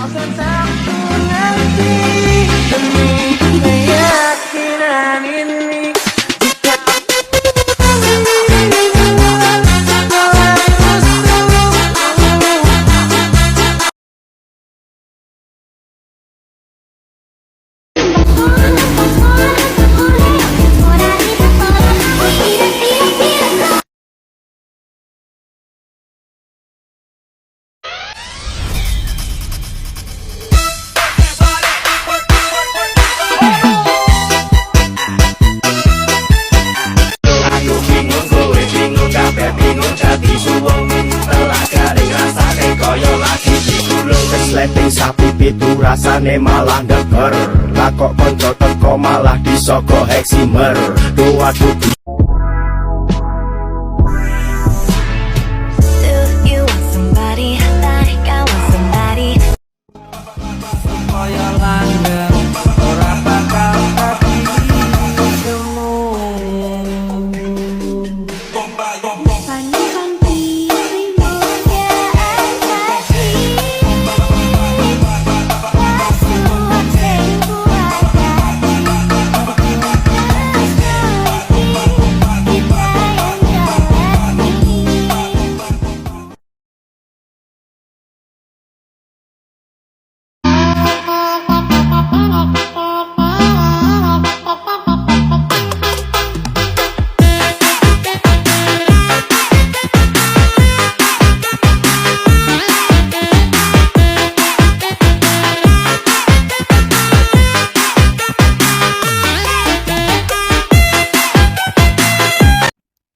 Akan aku nanti demi keyakinan ini. Letting sapi pitu rasane malah deger. Lah kok konco teko malah disoko heksimer. Dua dudu You want somebody like I want somebody. Supaya langgeng ora bakal tapi temu.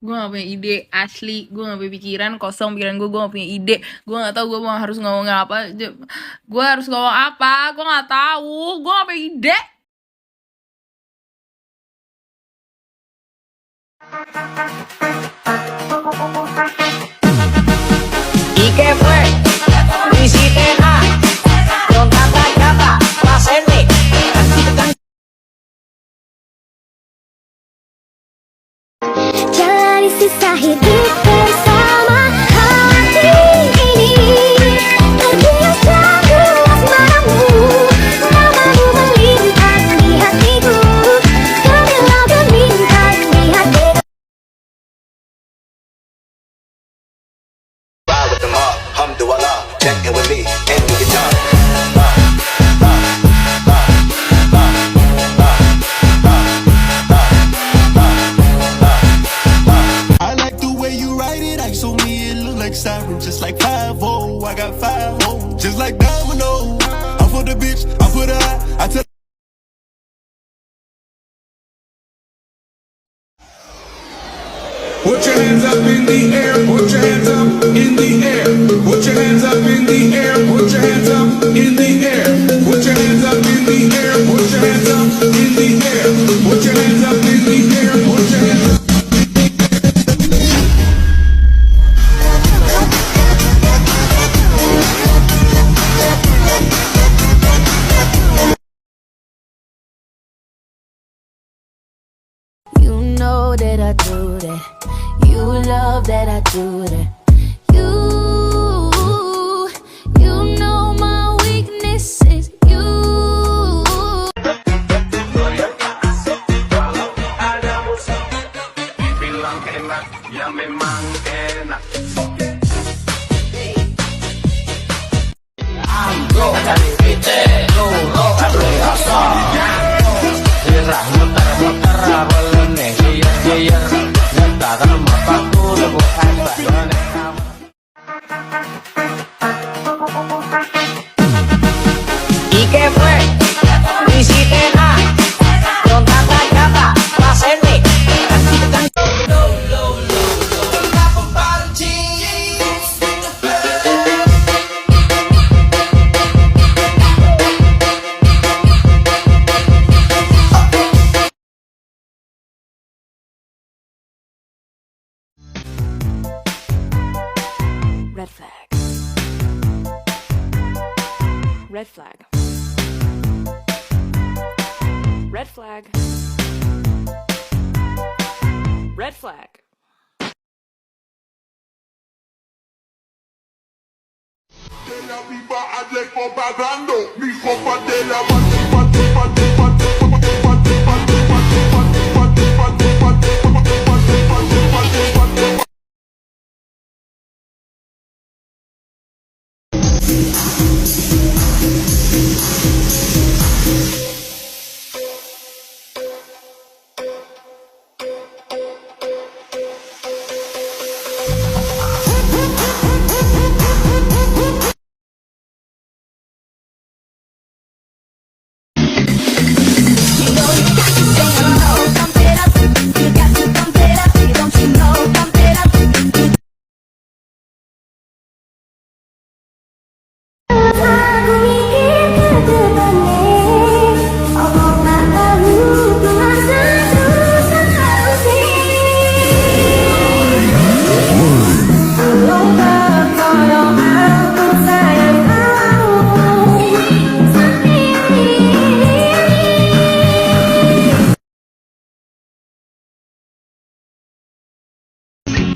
Gue gak punya ide, asli. Gue gak punya pikiran, kosong pikiran gue gak punya ide. Gue gak tahu gue mau harus ngomong apa. Gue harus ngomong apa, gue gak tahu. Gue gak punya ide. ¿Y qué fue? No hiciste nada. Con tanta gata, para hacerme. Jalani sisa hidup bersama hati ini. Terbiasa jelas padamu, namamu melintang di hatiku. Kamilah bintang di hatiku. Ride with them all, hamdulillah. Check it with me, and we get done. I like the way you write it, I so me it look like siren, just like 5-0. I got 5 hoes, just like domino. I'm for the bitch, I'm for the I tell. Put your hands up in the air, put your hands up in the air, put your hands up in the air, put your hands up in the air, put your hands up in the air, put your hands up in the air, put your hands up in the air, put your hands up. You know that I do that. You love that I do that. You know my weaknesses. You. Bilang enak, ya memang enak. Anggo dari pite, loro kabeh rasa. Sirah muter-muter awalane giyer-giyer. Nyetar mataku lebu asane. ¿Y qué fue? No hiciste nada. Con tanta gata, para hacerme. Red flag. Red flag. Red flag. Red flag. La viva Alejo pagando, mi copa de la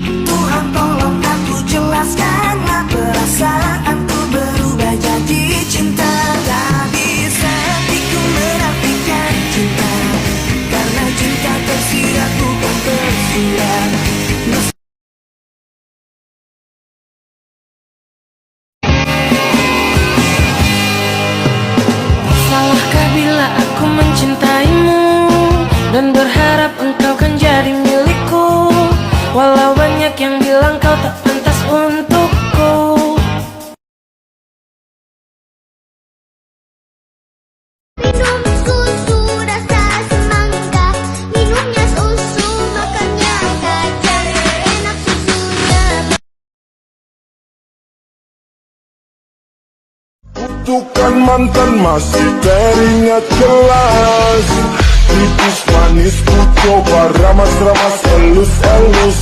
Tuhan tolong aku jelaskanlah perasaanku berubah jadi cinta. Tak bisa hatiku merapikan cinta, karena cinta tersirat bukan tersirat. Salahkah bila aku mencintaimu dan berharap engkau kan jadi milikku, walau banyak yang bilang kau tak pantas untukku. Minum susu rasa semangka, minumnya susu makannya gajah, enak susunya. Kutukan mantan masih teringat jelas. Tipis manis ku coba ramas-ramas elus-elus.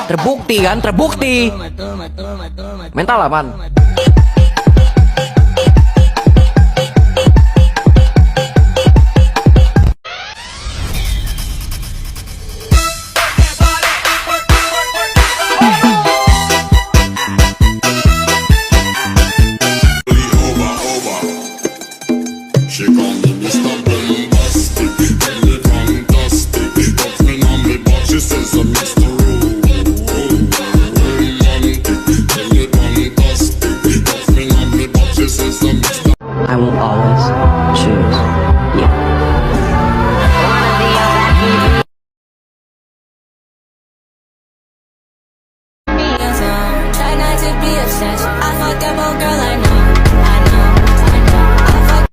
Terbukti kan, terbukti. Mental apaan? She call me Mr. Bombastic, really fantastic. Touch me on me butt, she says I'm Mr. I will always choose you. Try not to be obsessed. I fucked up, oh girl, I know. I fucked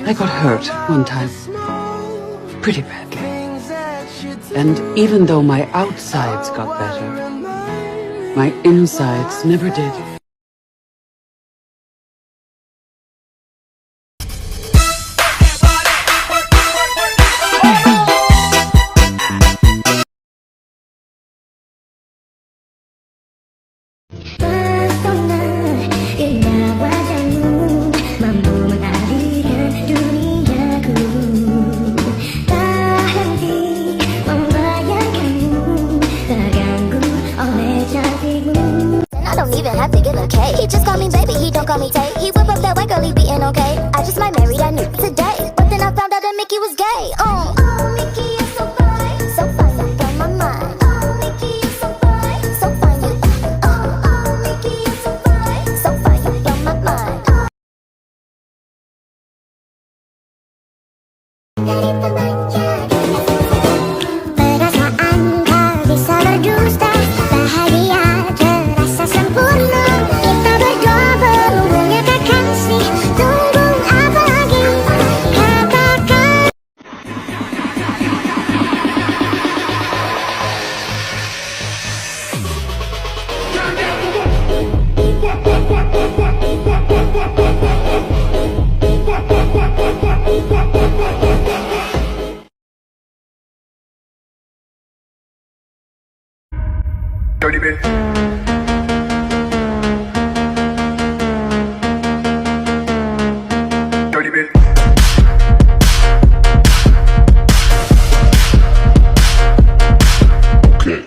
I got hurt one time, pretty badly. And even though my outsides got better, my insides never did. call me Tay. He whip up that white girl, he beatin' okay. I just might marry that nigga today. But then I found out that Mickey was gay. Oh, Mickey is so fine. So fine, you blow my mind. Oh, Mickey is so fine. So fine, you. Mickey is so fine. So fine, you blow my mind. Perasaan tak bisa berdusta, bahagia terasa sempurna. Kita berdua berhubungnya kekasih. Tunggu apa lagi? Katakan. Dirty bit. Dirty bit. Okay.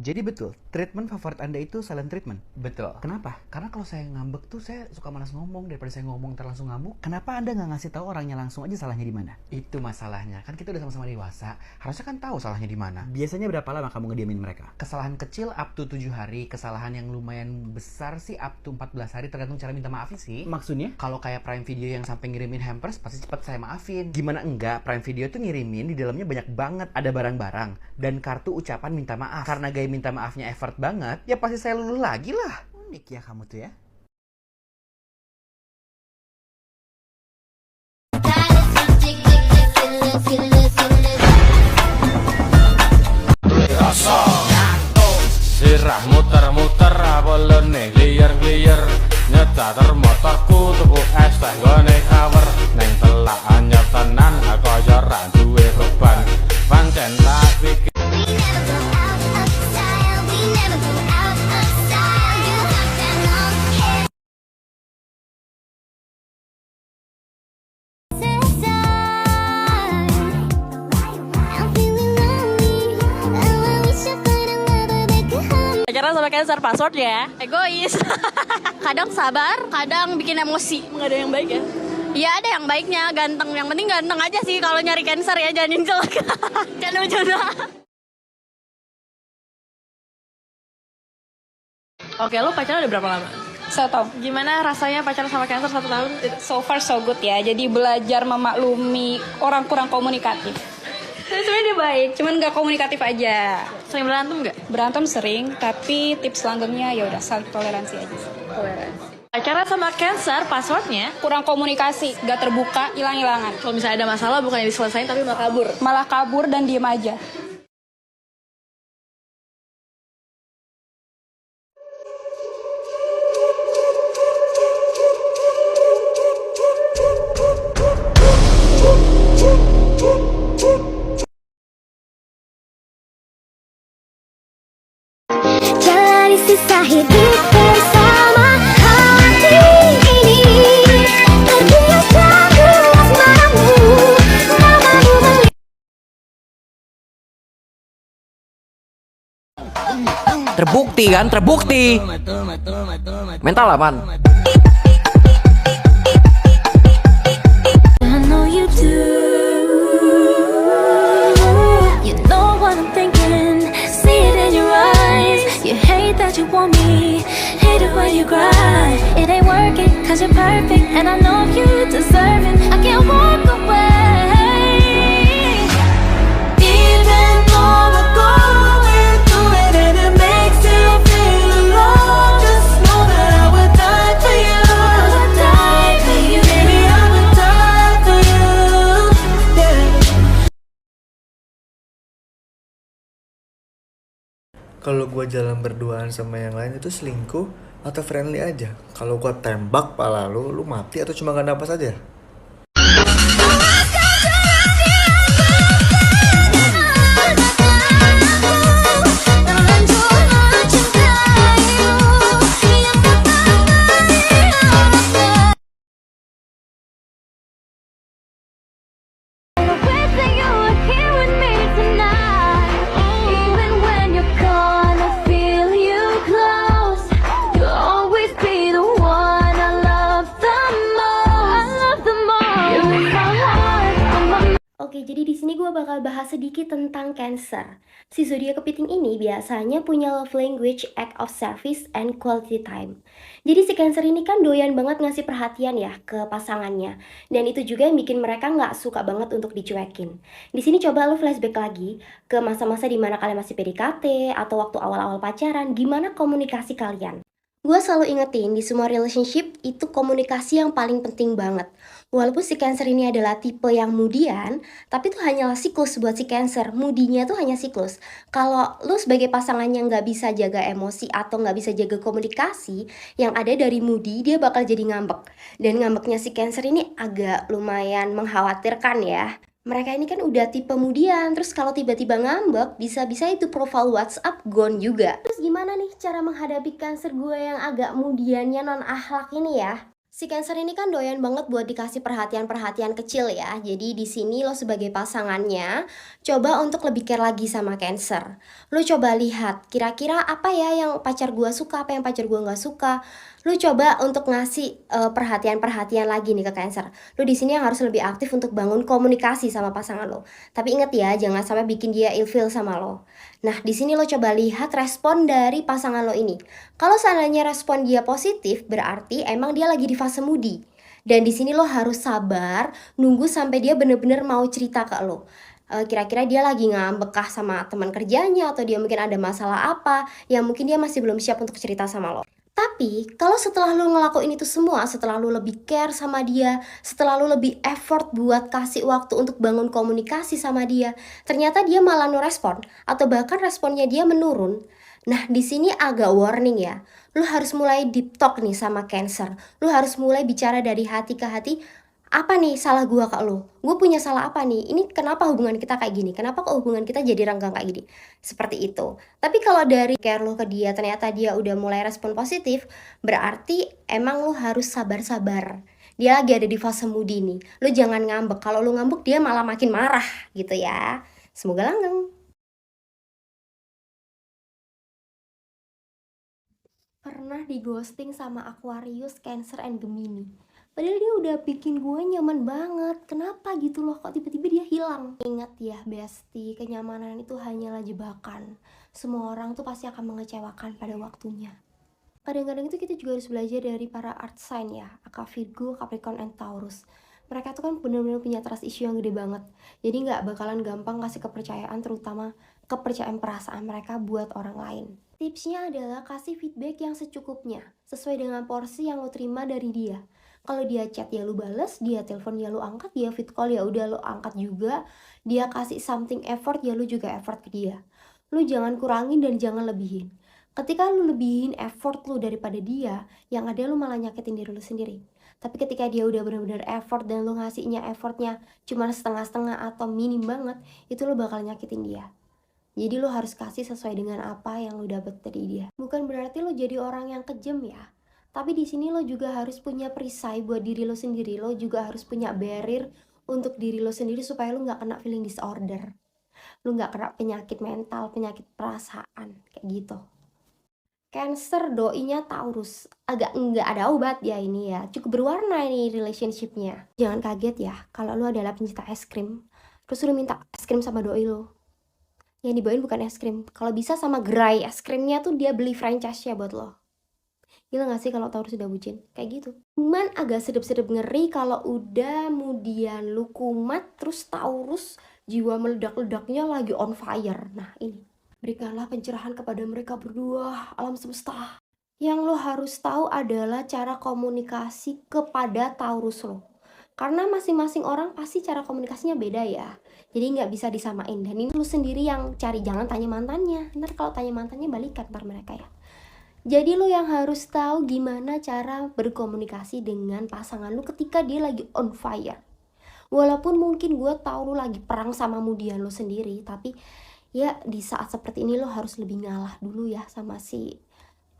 Jadi betul, treatment favorit Anda itu silent treatment? Betul. Kenapa? Karena kalau saya ngambek tuh saya suka malas ngomong daripada saya ngomong ntar langsung ngamuk. Kenapa Anda nggak ngasih tahu orangnya langsung aja salahnya di mana? Itu masalahnya. Kan kita udah sama-sama dewasa, harusnya kan tahu salahnya di mana. Biasanya berapa lama kamu ngediamin mereka? Kesalahan kecil up to 7 hari, kesalahan yang lumayan besar sih up to 14 hari tergantung cara minta maafnya sih. Maksudnya? Kalau kayak Prime Video yang sampai ngirimin hampers pasti cepat saya maafin. Gimana enggak, Prime Video tuh ngirimin di dalamnya banyak banget ada barang-barang dan kartu ucapan minta maaf. Karena gaya minta maafnya effort banget, ya pasti saya luluh lagi lah. Unik ya kamu tuh ya. Sirah muter-muter apelene gliyer-gliyer nyetar motorku tuku es teh gone kawer neng telak anyar tenan kaya ra duwe beban pancen tak pikir. Pacaran sama Cancer password ya. Egois. Kadang sabar, kadang bikin emosi. Nggak ada yang baik ya? Iya ada yang baiknya, ganteng. Yang penting ganteng aja sih kalau nyari Cancer ya, jangan yang jelek. Canda-canda. Oke, lo pacaran udah berapa lama? 1 tahun. Gimana rasanya pacaran sama Cancer 1 tahun? So far so good ya. Jadi belajar memaklumi orang kurang komunikatif. Sebenarnya dia baik, Cuman nggak komunikatif aja. sering berantem nggak? Berantem sering, tapi tips langgengnya ya udah saling toleransi aja. Toleransi. Pacaran sama Cancer passwordnya Kurang komunikasi, nggak terbuka, hilang-hilangan. kalau misalnya ada masalah bukan diselesain tapi malah kabur. Malah kabur dan diem aja. Jalani sisa hidup bersama hati ini. Terbiasa gelas matamu, namamu melihat. Terbukti kan, terbukti. Mental apaan? I know you do. You know what I'm thinking. See it in your eyes. You hate that you want me. Hate it when you cry. It ain't working 'cause you're perfect. And I know you deserve it. I can't walk away. Even though we're going through it and it makes you feel alone, just know that I would die for you. I would die for you. Baby, I would die for you. Yeah. Kalau gue jalan berduaan sama yang lain itu selingkuh atau friendly aja? Kalau gue tembak pala lu mati atau cuma gak napas aja? Wish that you were here with me tonight, even when you're cold. bakal bahas sedikit tentang Cancer. Si zodiak kepiting ini biasanya punya love language, act of service, and quality time. Jadi si Cancer ini kan doyan banget ngasih perhatian ya ke pasangannya. Dan itu juga yang bikin mereka nggak suka banget untuk dicuekin. Di sini coba lu flashback lagi ke masa-masa dimana kalian masih PDKT atau waktu awal-awal pacaran, gimana komunikasi kalian. Gue selalu ingetin di semua relationship itu komunikasi yang paling penting banget. Walaupun si Cancer ini adalah tipe yang moodian, tapi itu hanyalah siklus buat si Cancer. Moodinya tuh hanya siklus. Kalau lu sebagai pasangannya nggak bisa jaga emosi atau nggak bisa jaga komunikasi, yang ada dari moody dia bakal jadi ngambek. Dan ngambeknya si Cancer ini agak lumayan mengkhawatirkan ya. Mereka ini kan udah tipe moodian, terus kalau tiba-tiba ngambek, bisa-bisa itu profile WhatsApp gone juga. Terus gimana nih cara menghadapi Cancer gue yang agak moodiannya non akhlak ini ya? Si Cancer ini kan doyan banget buat dikasih perhatian-perhatian kecil ya. Jadi di sini lo sebagai pasangannya coba untuk lebih care lagi sama Cancer. Lo coba lihat kira-kira apa ya yang pacar gua suka, apa yang pacar gua nggak suka. Lo coba untuk ngasih perhatian-perhatian lagi nih ke Cancer. Lo di sini yang harus lebih aktif untuk bangun komunikasi sama pasangan lo. Tapi inget ya, jangan sampai bikin dia ilfeel sama lo. Nah, di sini lo coba lihat respon dari pasangan lo ini. Kalau seandainya respon dia positif, berarti emang dia lagi di fase moody. Dan di sini lo harus sabar, nunggu sampai dia bener-bener mau cerita ke lo. Kira-kira dia lagi ngambekah sama teman kerjanya, atau dia mungkin ada masalah apa, yang mungkin dia masih belum siap untuk cerita sama lo. Tapi, kalau setelah lo ngelakuin itu semua, setelah lo lebih care sama dia, setelah lo lebih effort buat kasih waktu untuk bangun komunikasi sama dia, ternyata dia malah no respon, atau bahkan responnya dia menurun. Nah, di sini agak warning ya. Lo harus mulai deep talk nih sama Cancer. Lo harus mulai bicara dari hati ke hati. Apa nih salah gua ke lo? Gue punya salah apa nih? Ini kenapa hubungan kita kayak gini? Kenapa kok hubungan kita jadi renggang kayak gini? Seperti itu. Tapi kalau dari care lo ke dia ternyata dia udah mulai respon positif, berarti emang lo harus sabar-sabar. Dia lagi ada di fase moody nih. Lo jangan ngambek. Kalau lo ngambek dia malah makin marah gitu ya. Semoga langgeng. Pernah di ghosting sama Aquarius, Cancer, and Gemini. Padahal dia udah bikin gue nyaman banget. Kenapa gitu loh, kok tiba-tiba dia hilang? Ingat ya bestie, kenyamanan itu hanyalah jebakan. Semua orang tuh pasti akan mengecewakan pada waktunya. Kadang-kadang itu kita juga harus belajar dari para art sign ya, aka Virgo, Capricorn, and Taurus. Mereka tuh kan benar-benar punya trust issue yang gede banget. Jadi gak bakalan gampang kasih kepercayaan, terutama kepercayaan perasaan mereka buat orang lain. Tipsnya adalah kasih feedback yang secukupnya, sesuai dengan porsi yang lo terima dari dia. Kalau dia chat ya lu bales, dia telepon ya lu angkat, dia fit call ya udah lu angkat juga, dia kasih something effort ya lu juga effort ke dia. Lu jangan kurangin dan jangan lebihin. Ketika lu lebihin effort lu daripada dia, yang ada lu malah nyakitin diri lu sendiri. Tapi ketika dia udah benar-benar effort dan lu ngasihnya effortnya cuma setengah-setengah atau minim banget, itu lu bakal nyakitin dia. Jadi lu harus kasih sesuai dengan apa yang lu dapet dari dia. Bukan berarti lu jadi orang yang kejam ya. Tapi di sini lo juga harus punya perisai buat diri lo sendiri. Lo juga harus punya barrier untuk diri lo sendiri supaya lo nggak kena feeling disorder. Lo nggak kena penyakit mental, penyakit perasaan kayak gitu. Cancer doinya Taurus. Agak nggak ada obat ya ini ya. Cukup berwarna ini relationshipnya. Jangan kaget ya kalau lo adalah pencinta es krim. Terus lo minta es krim sama doi lo. Yang dibawain bukan es krim. Kalau bisa sama gerai es krimnya tuh dia beli franchise-nya buat lo. Gila gak sih kalau Taurus udah bucin? Kayak gitu. Cuman agak sedep-sedep ngeri kalau udah kemudian lu kumat, terus Taurus jiwa meledak-ledaknya lagi on fire. Nah ini, berikanlah pencerahan kepada mereka berdua, alam semesta. Yang lo harus tahu adalah cara komunikasi kepada Taurus lo. Karena masing-masing orang pasti cara komunikasinya beda ya. Jadi nggak bisa disamain. Dan ini lo sendiri yang cari, jangan tanya mantannya. Ntar kalau tanya mantannya balikan ntar mereka ya. Jadi lo yang harus tahu gimana cara berkomunikasi dengan pasangan lo ketika dia lagi on fire. Walaupun mungkin gue tahu lo lagi perang sama moodian lo sendiri, tapi ya di saat seperti ini lo harus lebih ngalah dulu ya sama si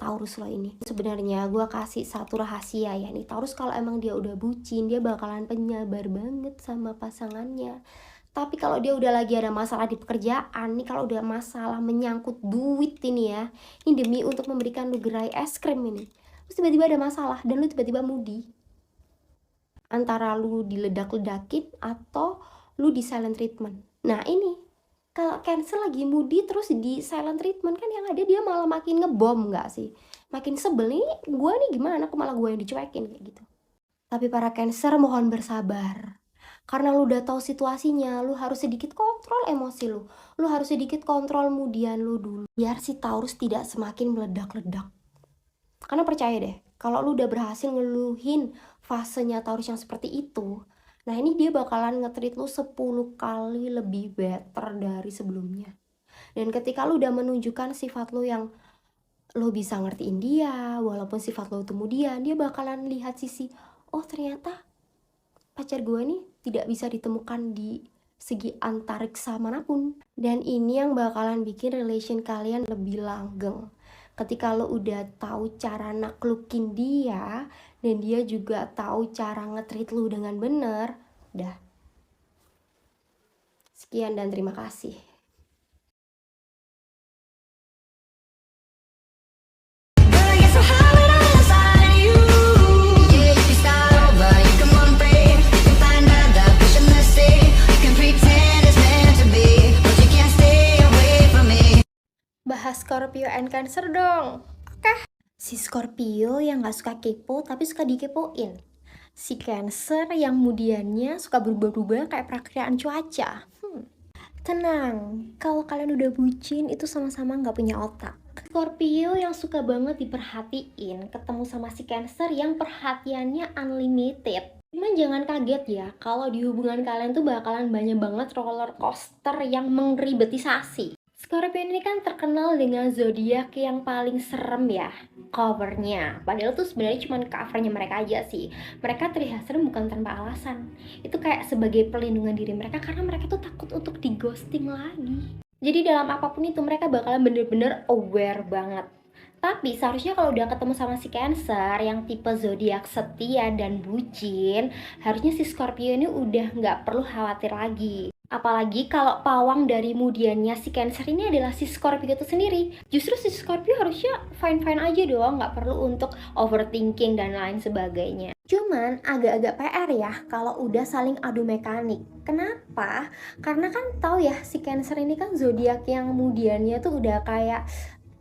Taurus lo ini. Sebenarnya gue kasih satu rahasia ya nih, Taurus kalau emang dia udah bucin, dia bakalan penyabar banget sama pasangannya. Tapi kalau dia udah lagi ada masalah di pekerjaan nih, kalau udah masalah menyangkut duit ini ya, ini demi untuk memberikan lu gerai es krim ini, terus tiba-tiba ada masalah dan lu tiba-tiba moody, antara lu diledak-ledakin atau lu di silent treatment. Nah ini, kalau Cancer lagi moody terus di silent treatment kan yang ada dia malah makin ngebom nggak sih? Makin sebel nih, gue nih gimana, kok malah gue yang dicuekin kayak gitu. Tapi para Cancer mohon bersabar. Karena lu udah tahu situasinya, lu harus sedikit kontrol emosi lu. Lu harus sedikit kontrol moodian lu dulu. Biar si Taurus tidak semakin meledak-ledak. Karena percaya deh, kalau lu udah berhasil ngeluhin fasenya Taurus yang seperti itu, nah ini dia bakalan nge-treat lu 10 kali lebih better dari sebelumnya. Dan ketika lu udah menunjukkan sifat lu yang lu bisa ngertiin dia, walaupun sifat lu itu kemudian, dia bakalan lihat sisi, oh ternyata pacar gue nih tidak bisa ditemukan di segi antariksa manapun. Dan ini yang bakalan bikin relation kalian lebih langgeng. Ketika lo udah tahu cara naklukin dia, dan dia juga tahu cara nge-treat lu dengan bener, dah. Sekian dan terima kasih. Bahas Scorpio and Cancer dong. Oke. Si Scorpio yang gak suka kepo tapi suka dikepoin. Si Cancer yang kemudiannya suka berubah-ubah kayak perakiraan cuaca. Tenang, kalau kalian udah bucin itu sama-sama gak punya otak. Scorpio yang suka banget diperhatiin ketemu sama si Cancer yang perhatiannya unlimited. Cuman jangan kaget ya, kalau di hubungan kalian tuh bakalan banyak banget roller coaster yang mengribetisasi. Scorpio ini kan terkenal dengan zodiak yang paling serem ya covernya. Padahal tuh sebenarnya cuma covernya mereka aja sih. Mereka terlihat serem bukan tanpa alasan. Itu kayak sebagai perlindungan diri mereka karena mereka tuh takut untuk di ghosting lagi. Jadi dalam apapun itu mereka bakalan bener-bener aware banget. Tapi seharusnya kalau udah ketemu sama si Cancer yang tipe zodiak setia dan bucin, harusnya si Scorpio ini udah nggak perlu khawatir lagi. Apalagi kalau pawang dari kemudiannya si Cancer ini adalah si Scorpio itu sendiri. Justru si Scorpio harusnya fine-fine aja dong, nggak perlu untuk overthinking dan lain sebagainya. Cuman agak-agak PR ya kalau udah saling adu mekanik. Kenapa? Karena kan tahu ya si Cancer ini kan zodiak yang kemudiannya tuh udah kayak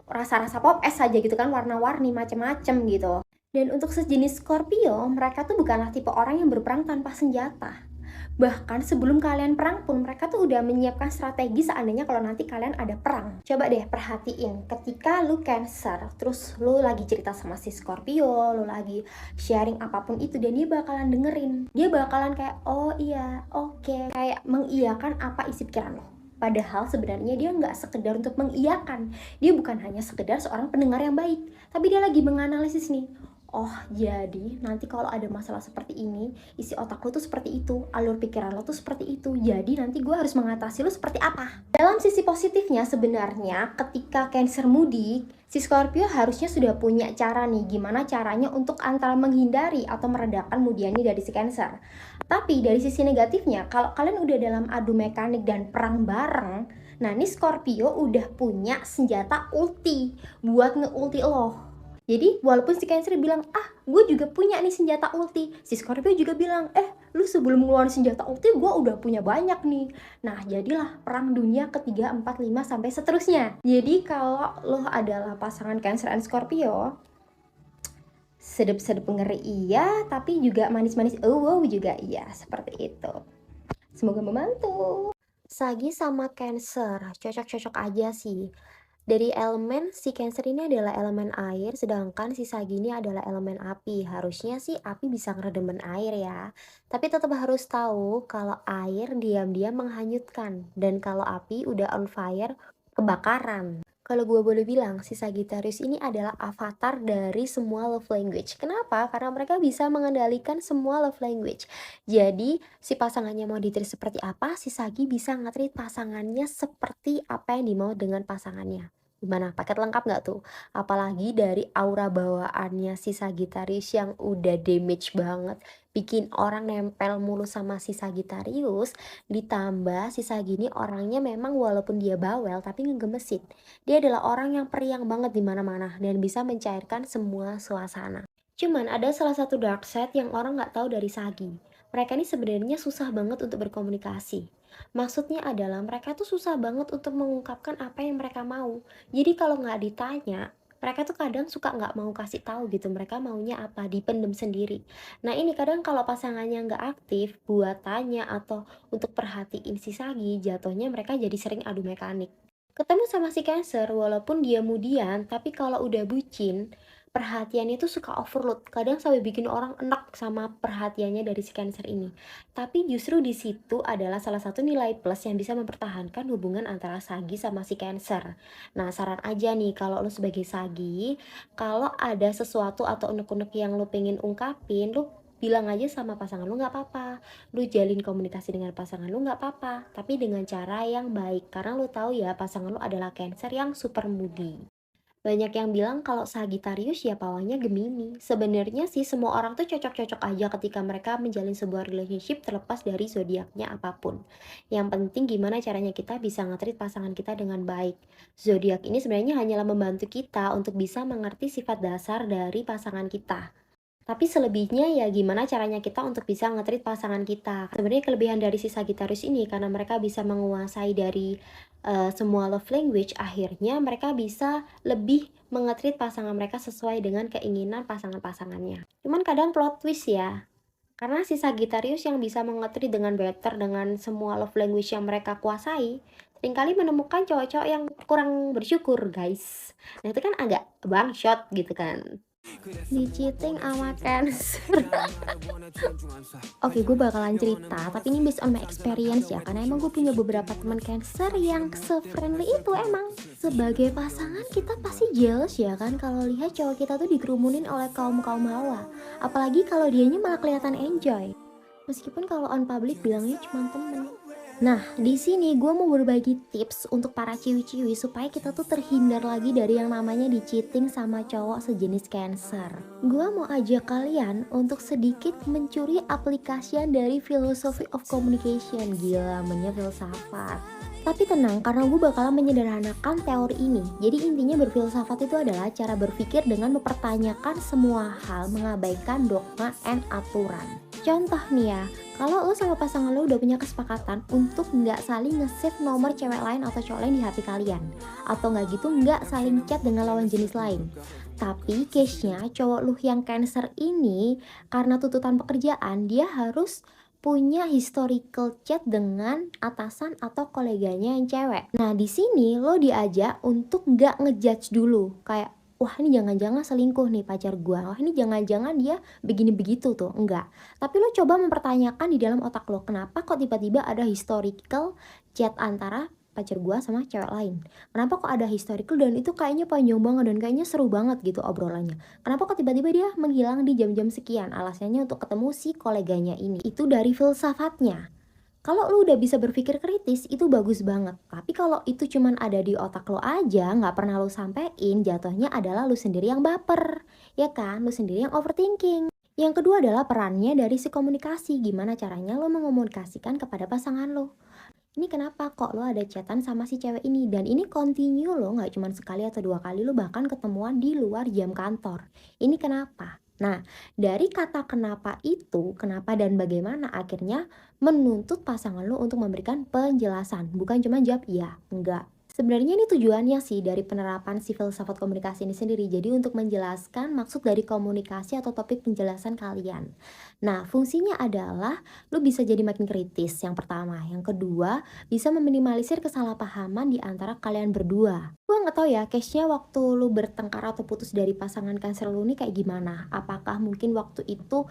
rasa-rasa pop es aja gitu kan, warna-warni macem-macem gitu. Dan untuk sejenis Scorpio, mereka tuh bukanlah tipe orang yang berperang tanpa senjata. Bahkan sebelum kalian perang pun mereka tuh udah menyiapkan strategi seandainya kalau nanti kalian ada perang. Coba deh perhatiin, ketika lu Cancer, terus lu lagi cerita sama si Scorpio, lu lagi sharing apapun itu, dan dia bakalan dengerin. Dia bakalan kayak, oh iya, oke, kayak mengiyakan apa isi pikiran lo. Padahal sebenarnya dia nggak sekedar untuk mengiyakan. Dia bukan hanya sekedar seorang pendengar yang baik, tapi dia lagi menganalisis nih. Oh jadi nanti kalau ada masalah seperti ini, isi otak lo tuh seperti itu, alur pikiran lo tuh seperti itu. Jadi nanti gue harus mengatasi lo seperti apa. Dalam sisi positifnya sebenarnya ketika Cancer mudik, si Scorpio harusnya sudah punya cara nih gimana caranya untuk antara menghindari atau meredakan mudiannya dari si Cancer. Tapi dari sisi negatifnya, kalau kalian udah dalam adu mekanik dan perang bareng, nah ini Scorpio udah punya senjata ulti buat nge-ulti lo. Jadi walaupun si Cancer bilang, gue juga punya nih senjata ulti, si Scorpio juga bilang, lu sebelum ngeluarin senjata ulti gue udah punya banyak nih. Nah jadilah perang dunia ketiga, 4, 5 sampai seterusnya. Jadi kalau lo adalah pasangan Cancer and Scorpio, sedep-sedep ngeri iya, tapi juga manis-manis wow juga iya, seperti itu. Semoga membantu. Sagi sama Cancer cocok-cocok aja sih. Dari elemen, si Cancer ini adalah elemen air, sedangkan si Sagi ini adalah elemen api. Harusnya sih api bisa ngeredemen air ya. Tapi tetap harus tahu kalau air diam-diam menghanyutkan. Dan kalau api udah on fire, kebakaran. Kalau gue boleh bilang, si Sagittarius ini adalah avatar dari semua love language. Kenapa? Karena mereka bisa mengendalikan semua love language. Jadi, si pasangannya mau ditreat seperti apa, si Sagi bisa nge-treat pasangannya seperti apa yang dimau dengan pasangannya. Gimana? Paket lengkap nggak tuh? Apalagi dari aura bawaannya si Sagittarius yang udah damage banget, bikin orang nempel mulu sama si Sagittarius. Ditambah si Sagi ini orangnya memang walaupun dia bawel tapi ngegemesin. Dia adalah orang yang periang banget di mana-mana dan bisa mencairkan semua suasana. Cuman ada salah satu dark side yang orang nggak tahu dari Sagi. Mereka ini sebenarnya susah banget untuk berkomunikasi. Maksudnya adalah mereka tuh susah banget untuk mengungkapkan apa yang mereka mau. Jadi kalau nggak ditanya, mereka tuh kadang suka nggak mau kasih tahu gitu, mereka maunya apa, dipendem sendiri. Nah ini kadang kalau pasangannya nggak aktif buat tanya atau untuk perhatiin si Sagi, jatuhnya mereka jadi sering adu mekanik. Ketemu sama si Cancer, walaupun dia mudian, tapi kalau udah bucin, perhatiannya itu suka overload. Kadang sampai bikin orang enak sama perhatiannya dari si Cancer ini. Tapi justru di situ adalah salah satu nilai plus yang bisa mempertahankan hubungan antara Sagi sama si Cancer. Nah, saran aja nih kalau lo sebagai Sagi, kalau ada sesuatu atau unek-unek yang lo pengen ungkapin, lo bilang aja sama pasangan lu nggak apa-apa, lu jalin komunikasi dengan pasangan lu nggak apa-apa, tapi dengan cara yang baik, karena lu tahu ya pasangan lu adalah Cancer yang super moody. Banyak yang bilang kalau Sagittarius ya pawangnya Gemini. Sebenarnya sih semua orang tuh cocok-cocok aja ketika mereka menjalin sebuah relationship terlepas dari zodiaknya apapun. Yang penting gimana caranya kita bisa nge-treat pasangan kita dengan baik. Zodiak ini sebenarnya hanyalah membantu kita untuk bisa mengerti sifat dasar dari pasangan kita. Tapi selebihnya ya gimana caranya kita untuk bisa nge-treat pasangan kita. Sebenarnya kelebihan dari si Sagittarius ini karena mereka bisa menguasai dari semua love language, akhirnya mereka bisa lebih menge-treat pasangan mereka sesuai dengan keinginan pasangan-pasangannya. Cuman kadang plot twist ya. Karena si Sagittarius yang bisa menge-treat dengan better dengan semua love language yang mereka kuasai, seringkali menemukan cowok-cowok yang kurang bersyukur, guys. Nah, itu kan agak bangsat gitu kan. Di cheating sama Cancer. Oke, gue bakalan cerita, tapi ini based on my experience ya, karena emang gue punya beberapa teman Cancer yang se-friendly itu. Emang sebagai pasangan kita pasti jealous ya kan kalau lihat cowok kita tuh dikerumunin oleh kaum hawa, apalagi kalau dianya malah kelihatan enjoy, meskipun kalau on public bilangnya cuma temen. Nah, di sini gue mau berbagi tips untuk para ciwi-ciwi supaya kita tuh terhindar lagi dari yang namanya di cheating sama cowok sejenis Cancer. Gue mau ajak kalian untuk sedikit mencuri aplikasian dari Philosophy of Communication. Gila, namanya filsafat. Tapi tenang, karena gue bakalan menyederhanakan teori ini. Jadi intinya berfilsafat itu adalah cara berpikir dengan mempertanyakan semua hal, mengabaikan dogma and aturan. Contoh nih ya, kalau lo sama pasangan lo udah punya kesepakatan untuk nggak saling nge-save nomor cewek lain atau cowok lain di HP kalian, atau nggak gitu nggak saling chat dengan lawan jenis lain. Tapi case-nya cowok lo yang Cancer ini, karena tuntutan pekerjaan, dia harus punya historical chat dengan atasan atau koleganya yang cewek. Nah di sini lo diajak untuk nggak ngejudge dulu, kayak wah ini jangan-jangan selingkuh nih pacar gua, wah ini jangan-jangan dia begini begitu tuh, enggak. Tapi lo coba mempertanyakan di dalam otak lo, kenapa kok tiba-tiba ada historical chat antara pacar gua sama cewek lain, kenapa kok ada historical dan itu kayaknya panjang banget dan kayaknya seru banget gitu obrolannya, kenapa kok tiba-tiba dia menghilang di jam-jam sekian, alasannya untuk ketemu si koleganya ini. Itu dari filsafatnya. Kalau lu udah bisa berpikir kritis itu bagus banget. Tapi kalau itu cuman ada di otak lo aja, nggak pernah lu sampein, jatuhnya adalah lu sendiri yang baper, ya kan? Lu sendiri yang overthinking. Yang kedua adalah perannya dari si komunikasi. Gimana caranya lo mengomunikasikan kepada pasangan lo. Ini kenapa kok lo ada chatan sama si cewek ini, dan ini continue lo, nggak cuma sekali atau dua kali, lo bahkan ketemuan di luar jam kantor. Ini kenapa? Nah, dari kata kenapa itu, kenapa dan bagaimana, akhirnya menuntut pasangan lo untuk memberikan penjelasan, bukan cuma jawab iya, enggak. Sebenarnya ini tujuannya sih dari penerapan si filsafat komunikasi ini sendiri. Jadi untuk menjelaskan maksud dari komunikasi atau topik penjelasan kalian. Nah fungsinya adalah lu bisa jadi makin kritis, yang pertama. Yang kedua, bisa meminimalisir kesalahpahaman di antara kalian berdua. Gue gak tahu ya case-nya waktu lu bertengkar atau putus dari pasangan Cancer lu ini kayak gimana. Apakah mungkin waktu itu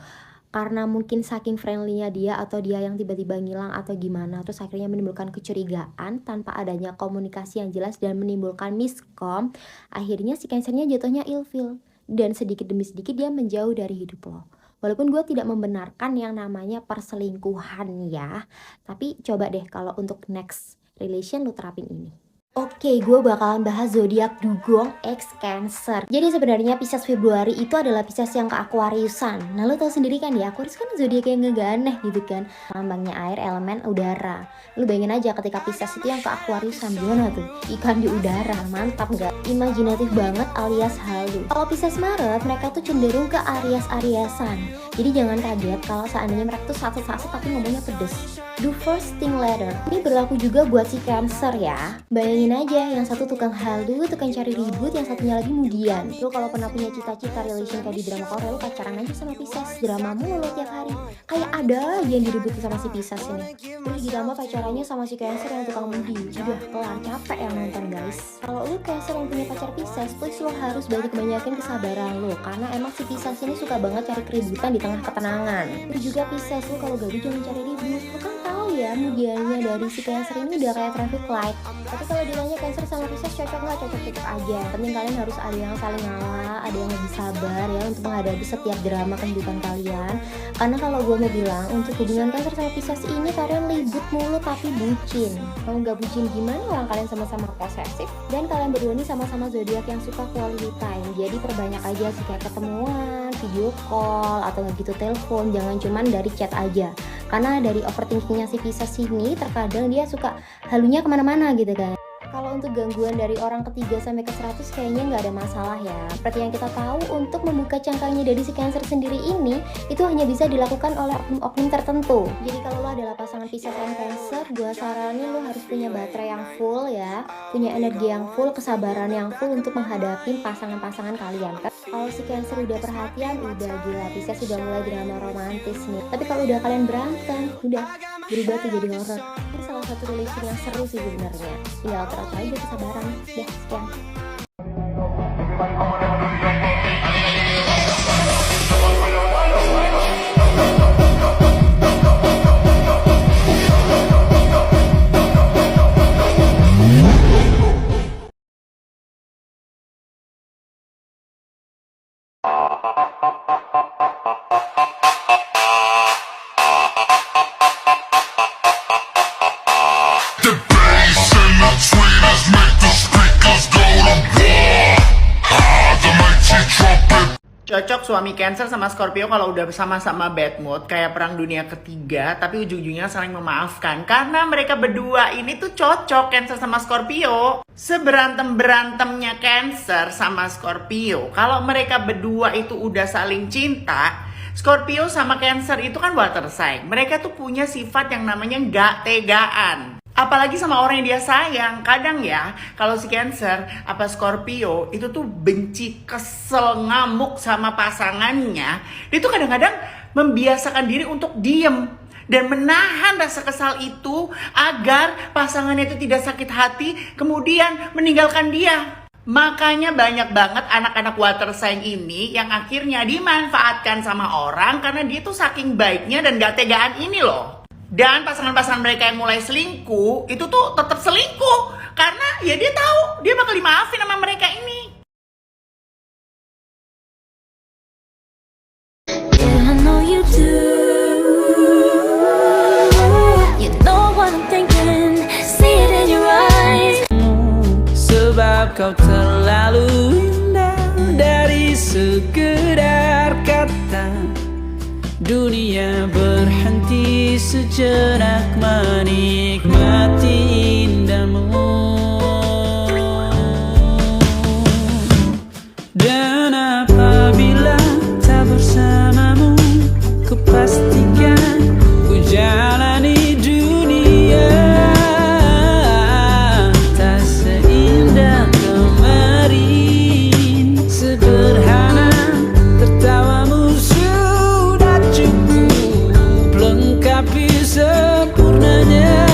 karena mungkin saking friendly-nya dia atau dia yang tiba-tiba ngilang atau gimana, terus akhirnya menimbulkan kecurigaan tanpa adanya komunikasi yang jelas dan menimbulkan miskom, akhirnya si Cancer-nya jatuhnya ilfeel dan sedikit demi sedikit dia menjauh dari hidup lo. Walaupun gue tidak membenarkan yang namanya perselingkuhan ya, tapi coba deh kalau untuk next relation lu terapin ini. Oke, gue bakalan bahas zodiak Dugong X Cancer. Jadi sebenarnya Pisces Februari itu adalah Pisces yang ke Aquariusan. Nah lo tau sendiri kan ya, Aquarius kan zodiak yang gak aneh gitu kan. Lambangnya air, elemen udara. Lo bayangin aja ketika Pisces itu yang ke Aquariusan, gimana tuh? Ikan di udara, mantap gak? Imajinatif banget alias halu. Kalau Pisces Maret, mereka tuh cenderung ke Aries-Ariesan. Jadi jangan kaget kalau seandainya mereka tuh satu-satu tapi ngomongnya pedes. Do first thing later. Ini berlaku juga buat si Cancer ya. Bayangin aja, yang satu tukang halu, tukang cari ribut, yang satunya lagi mudian. Lo kalau pernah punya cita-cita relation kayak di drama Korea, lo pacaran aja sama Pisces. Drama mulu tiap hari. Kayak ada aja yang diributin sama si Pisces ini. Terus ditambah pacarannya sama si Cancer yang tukang mudi. Udah kelar, capek yang nonton guys. Kalau lo Cancer yang punya pacar Pisces, please lo harus banyakin kesabaran lo. Karena emang si Pisces ini suka banget cari keributan di tengah ketenangan. Terus juga Pisces, lo kalau gaduh jangan cari ribut. Lo kan tahu ya, mudiannya dari si Cancer ini udah kayak traffic light. Tapi kalau ditanya Cancer sama Pisces cocok nggak, cocok-cocok aja. Penting kalian harus ada yang saling ngalah, ada yang lebih sabar ya untuk menghadapi setiap drama kehidupan kalian. Karena kalau gue mau bilang, untuk hubungan Cancer sama Pisces ini kalian ribut mulu tapi bucin. Kalau nggak bucin gimana orang kalian sama-sama posesif? Dan kalian berdua ini sama-sama zodiak yang suka quality time. Jadi perbanyak aja sih kayak ketemuan, video call, atau nggak gitu telepon. Jangan cuman dari chat aja. Karena dari overthinkingnya si Pisces ini terkadang dia suka halunya kemana-mana gitu kan. Kalau untuk gangguan dari orang ketiga sampai ke 100 kayaknya nggak ada masalah ya. Seperti yang kita tahu, untuk membuka cangkangnya dari si Cancer sendiri ini, itu hanya bisa dilakukan oleh oknum tertentu. Jadi kalau lo adalah pasangan Pisces dan Cancer, gue saranin lo harus punya baterai yang full ya, punya energi yang full, kesabaran yang full untuk menghadapi pasangan-pasangan kalian. Kalau si Cancer udah perhatian, udah gila, Pisces udah mulai drama romantis nih. Tapi kalau udah kalian berantem, udah berubah tuh jadi horror. Ini salah satu relation yang seru sih sebenarnya. Tinggal teratur aja kesabaran. Dah, sekian. Cocok suami Cancer sama Scorpio kalau udah sama-sama bad mood kayak perang dunia ketiga, tapi ujung-ujungnya saling memaafkan. Karena mereka berdua ini tuh cocok, Cancer sama Scorpio. Seberantem-berantemnya Cancer sama Scorpio, kalau mereka berdua itu udah saling cinta, Scorpio sama Cancer itu kan water sign. Mereka tuh punya sifat yang namanya gak tegaan. Apalagi sama orang yang dia sayang. Kadang ya, kalau si Cancer apa Scorpio itu tuh benci, kesel, ngamuk sama pasangannya, dia tuh kadang-kadang membiasakan diri untuk diem dan menahan rasa kesal itu agar pasangannya itu tidak sakit hati kemudian meninggalkan dia. Makanya banyak banget anak-anak water sign ini yang akhirnya dimanfaatkan sama orang karena dia tuh saking baiknya dan gak tegaan ini loh. Dan pasangan-pasangan mereka yang mulai selingkuh itu tuh tetap selingkuh karena ya dia tahu dia bakal dimaafin sama mereka ini. Yeah, I know you do. You know what I'm thinking. See it in your eyes. Sebab kau terlalu indah dari sekedar kata. Dunia berhenti sejenak menikmati indahmu. Dan apabila tak bersamamu, kupastikan ku jalani dunia tak seindah kemarin. Sederhana tertawamu sudah cukup lengkapi sempurnanya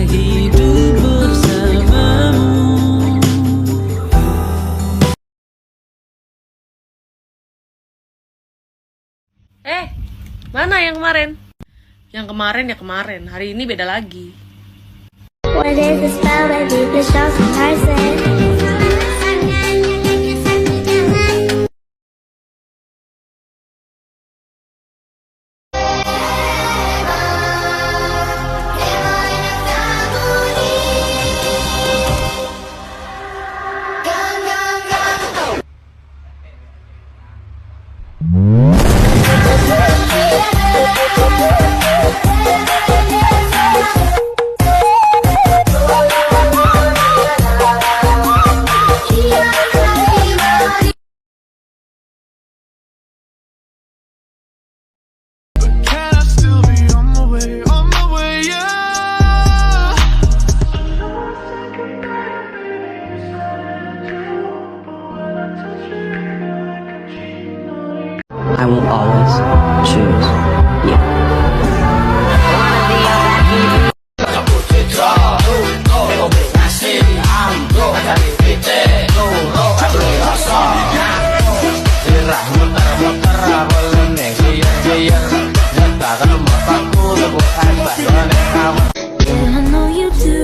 hidup bersamamu. Mana yang kemarin? Yang kemarin ya kemarin, hari ini beda lagi. What is the spell that you can show some person? I will always choose you. I know you do.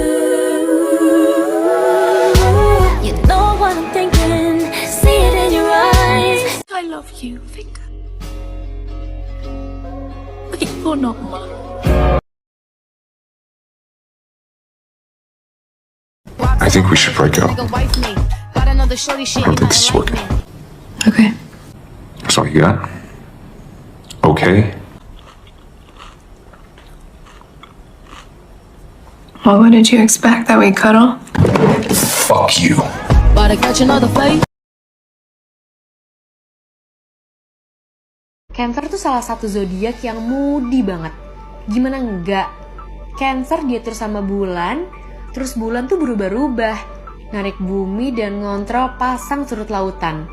You know what I'm thinking. See it in your eyes. I love you, Vika. Ibu Noma. I think we should break up. I don't think this is working. Okay. That's all you got? Okay. Well, what did you expect? That we cuddle? Fuck you. About to catch another fight. Cancer tuh salah satu zodiak yang moody banget. Gimana enggak? Cancer diatur sama bulan, terus bulan tuh berubah-ubah, narik bumi dan ngontrol pasang surut lautan.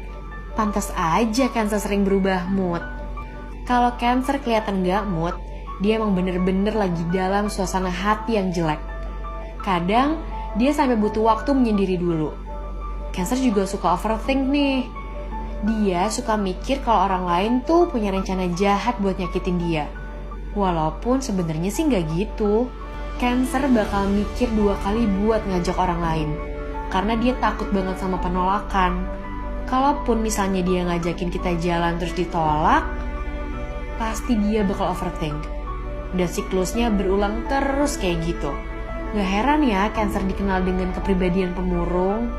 Pantas aja Cancer sering berubah mood. Kalau Cancer kelihatan nggak mood, dia emang bener-bener lagi dalam suasana hati yang jelek. Kadang dia sampai butuh waktu menyendiri dulu. Cancer juga suka overthink nih. Dia suka mikir kalau orang lain tuh punya rencana jahat buat nyakitin dia. Walaupun sebenarnya sih nggak gitu. Cancer bakal mikir 2 kali buat ngajak orang lain. Karena dia takut banget sama penolakan. Kalaupun misalnya dia ngajakin kita jalan terus ditolak, pasti dia bakal overthink. Dan siklusnya berulang terus kayak gitu. Gak heran ya Cancer dikenal dengan kepribadian pemurung.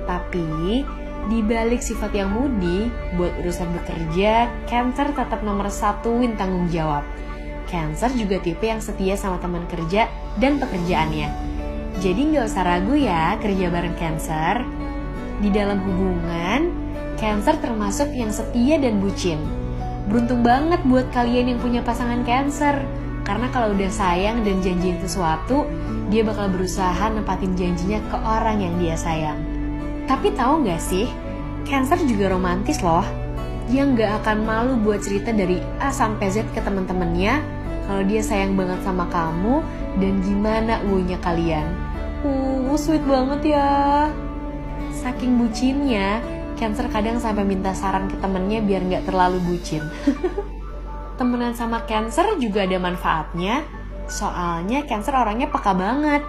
Tapi di balik sifat yang moody, buat urusan bekerja, Cancer tetap nomor 1-in tanggung jawab. Cancer juga tipe yang setia sama teman kerja dan pekerjaannya. Jadi gak usah ragu ya kerja bareng Cancer. Di dalam hubungan, Cancer termasuk yang setia dan bucin. Beruntung banget buat kalian yang punya pasangan Cancer. Karena kalau udah sayang dan janjiin sesuatu, dia bakal berusaha nempatin janjinya ke orang yang dia sayang. Tapi tahu gak sih, Cancer juga romantis loh. Dia gak akan malu buat cerita dari A sampai Z ke teman-temannya kalau dia sayang banget sama kamu dan gimana uunya kalian. Sweet banget ya. Saking bucinnya, Cancer kadang sampai minta saran ke temennya biar gak terlalu bucin. Temenan sama Cancer juga ada manfaatnya. Soalnya Cancer orangnya peka banget.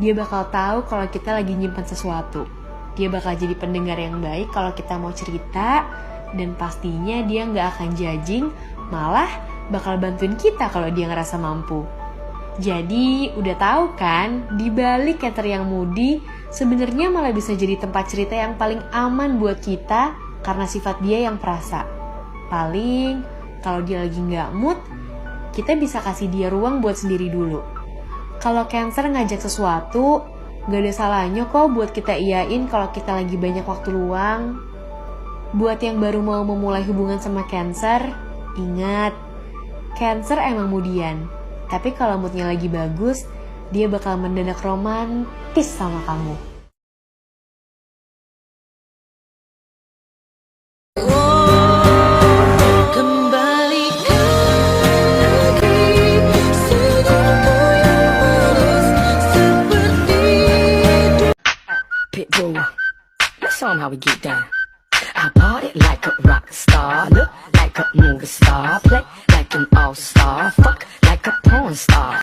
Dia bakal tahu kalau kita lagi nyimpen sesuatu. Dia bakal jadi pendengar yang baik kalau kita mau cerita. Dan pastinya dia nggak akan judging, malah bakal bantuin kita kalau dia ngerasa mampu. Jadi udah tahu kan, di balik Cancer yang moody, sebenarnya malah bisa jadi tempat cerita yang paling aman buat kita karena sifat dia yang perasa. Paling kalau dia lagi nggak mood, kita bisa kasih dia ruang buat sendiri dulu. Kalau Cancer ngajak sesuatu, gak ada salahnya kok buat kita iyain kalau kita lagi banyak waktu luang. Buat yang baru mau memulai hubungan sama Cancer, ingat, Cancer emang moodian. Tapi kalau moodnya lagi bagus, dia bakal mendadak romantis sama kamu. Pitbull, let's show 'em how we get down. I party like a rock star, look like a movie star, play like an all-star, fuck like a porn star.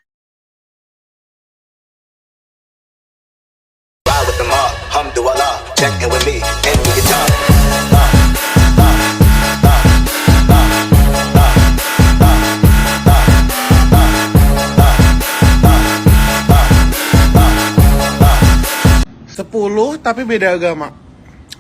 Ride with them all, hamdulillah, check in with me, and we get done. Tapi beda agama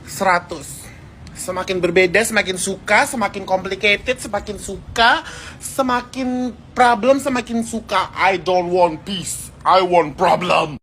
100. Semakin berbeda, semakin suka, semakin complicated, semakin suka, semakin problem, semakin suka. I don't want peace, I want problem.